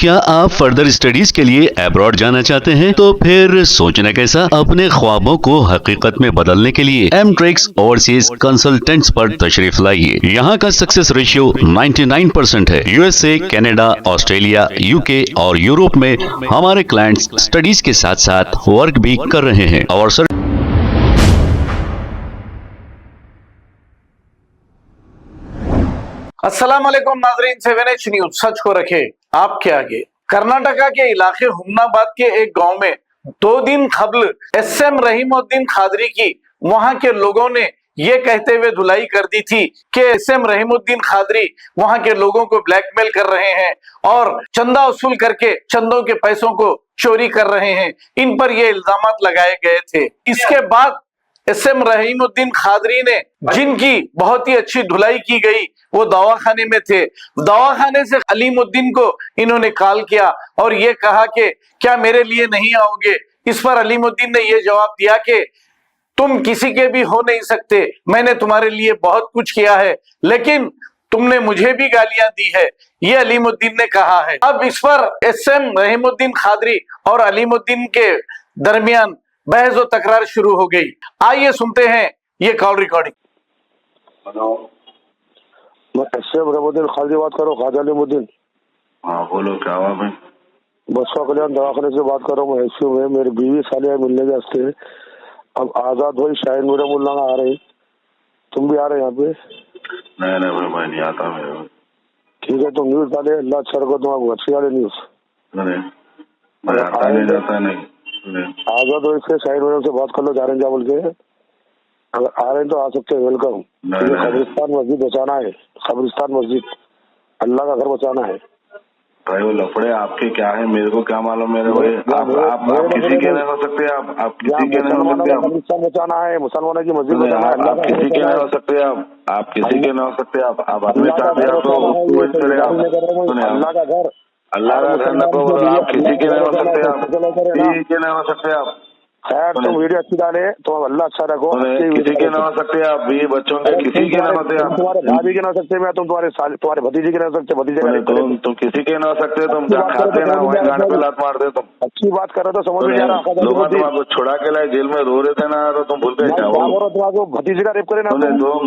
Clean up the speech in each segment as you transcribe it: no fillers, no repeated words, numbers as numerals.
क्या आप further studies के लिए अब्रॉड जाना चाहते हैं? तो फिर सोचना कैसा, अपने ख्वाबों को हकीकत में बदलने के लिए एमट्रिक्स ओवरसीज कंसल्टेंट्स पर तशरीफ लाइए। यहाँ का सक्सेस रेशियो 99% है। यूएसए, कनाडा, ऑस्ट्रेलिया, यूके और यूरोप में हमारे क्लाइंट्स स्टडीज के साथ साथ वर्क भी कर रहे हैं और अस्सलाम वालेकुम नाजरीन, 7H न्यूज सच को रखे आपके आगे। कर्नाटका के इलाके हुमनाबाद के एक गांव में 2 दिन कबल SM रहीमुद्दीन खादरी की वहां के लोगों ने ये कहते हुए धुलाई कर दी थी कि SM रहीमुद्दीन खादरी वहां के लोगों को ब्लैकमेल कर रहे हैं और चंदा वसूल करके चंदों के पैसों को चोरी कर रहे हैं। इन पर ये इल्जामात लगाए गए थे। इसके बाद SM रहीमुद्दीन खादरी ने, जिनकी बहुत ही अच्छी धुलाई की गई, वो दवाखाने में थे। दवाखाने से अलीमुद्दीन को इन्होंने कॉल किया और ये कहा कि क्या मेरे लिए नहीं आओगे। इस पर अलीमुद्दीन ने ये जवाब दिया कि तुम किसी के भी हो नहीं सकते, मैंने तुम्हारे लिए बहुत कुछ किया है, लेकिन तुमने मुझे भी गालियां दी है, ये अलीमुद्दीन ने कहा है। अब इस पर SM रहीमुद्दीन खादरी और अलीमुद्दीन के दरमियान बहस और तकरार शुरू हो गई। आइए सुनते हैं ये कॉल रिकॉर्डिंग। हेलो, मैं SM रहीमुद्दीन खादरी बात कर रहा हूँ। खाजा अलीमुद्दीन। हाँ बोलो, क्या हुआ भाई? बसवा कल्याण दवाखाने से बात कर रहा हूँ। ICU में मेरी बीवी सालिया मिलने के वास्ते। अब आजाद भाई शाहिद मेरा मुल्ला आ रहे, तुम भी आ रहे यहाँ पे? नहीं भाई, मैं नहीं आता मेरे। ठीक है, तुम न्यूज डाले, अल्लाह अच्छा रखो, तुम अच्छी डाले न्यूज। मैं आता नहीं जाता नहीं। आजाद भाई से शाहिद मेरा से बात कर लो, जा रहे हैं क्या बोल के। अगर आ रहे हैं तो आ सकते हैं, वेलकम। कब्रिस्तान मस्जिद बचाना है, कब्रिस्तान मस्जिद, अल्लाह का घर बचाना है। भाई वो लफड़े आपके क्या है, मेरे को क्या मालूम मेरे भाई। आप किसी के नहीं हो सकते, आप किसी के नहीं हो सकते। कब्रिस्तान बचाना है, मुसलमानों की मस्जिद बचाना है, आप किसी के नहीं हो सकते। आप किसी के नहीं हो सकते। आप अपने चाहते हैं तो अल्लाह का घर, अल्लाह का घर न बोलो। आप किसी के नहीं हो सकते, आप किसी के नहीं हो सकते। आप खैर तुम वीडियो अच्छी डाले तो अल्लाह अच्छा रखो। किसी के ना हो सकते आप, भी बच्चों के किसी के ना होते आप। तुम्हारे भाभी के ना हो सकते, मैं तुम तुम्हारे भतीजे के ना हो सकते, भतीजे तुम किसी के ना हो सकते। तुम खाते ना वहीं गांड पे लात मारते। तुम अच्छी बात कर रहे तो समझ में आ रहा। लोग तुमको छुड़ा के लाए, जेल में रो रहे थे ना, तो तुम भूल गए क्या? तुम्हारे भतीजे का रेप करे ना,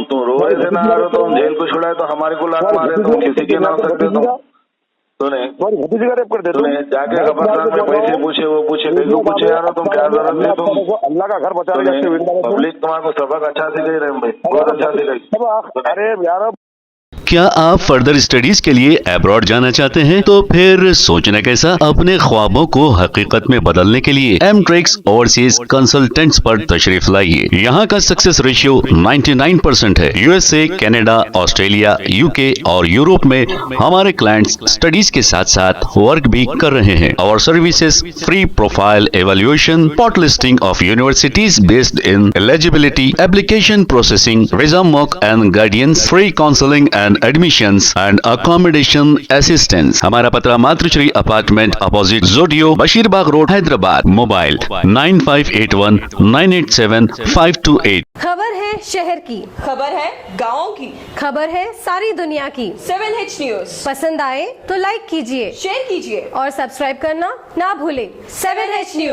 तुम रो रहे थे ना, तुम जेल को छुड़ाए तो हमारे को लात मारे। तुम किसी के ना हो सकते। तुम्हारी भतीजे का रेप कर देते, जाके कब्रिस्तान में पैसे पूछे, वो पूछे, देखो पूछे यार, तुम क्या जरूरत है? तुम अल्लाह का घर बचा रहे। पब्लिक तुम्हारे सबक अच्छा सिखाई रहे भाई, बहुत अच्छा सिखाई। अरे यार, क्या आप फर्दर स्टडीज के लिए अब्रॉड जाना चाहते हैं? तो फिर सोचना कैसा, अपने ख्वाबों को हकीकत में बदलने के लिए एमट्रिक्स ओवरसीज कंसल्टेंट्स पर तशरीफ लाइए। यहाँ का सक्सेस रेशियो 99% है। यूएसए, कनाडा, ऑस्ट्रेलिया, यूके और यूरोप में हमारे क्लाइंट्स स्टडीज के साथ साथ वर्क भी कर रहे हैं और services free profile evaluation, pot listing of universities based in eligibility, application processing, visa mock and guidance, free counselling and admissions and accommodation assistance. हमारा पता मातृश्री अपार्टमेंट अपोजिट जोडियो, बशीरबाग रोड, हैदराबाद। मोबाइल 9581 987 528। खबर है शहर की, खबर है गाँव की, खबर है सारी दुनिया की। 7H न्यूज पसंद आए तो लाइक कीजिए, शेयर कीजिए और सब्सक्राइब करना ना भूलें। 7H news.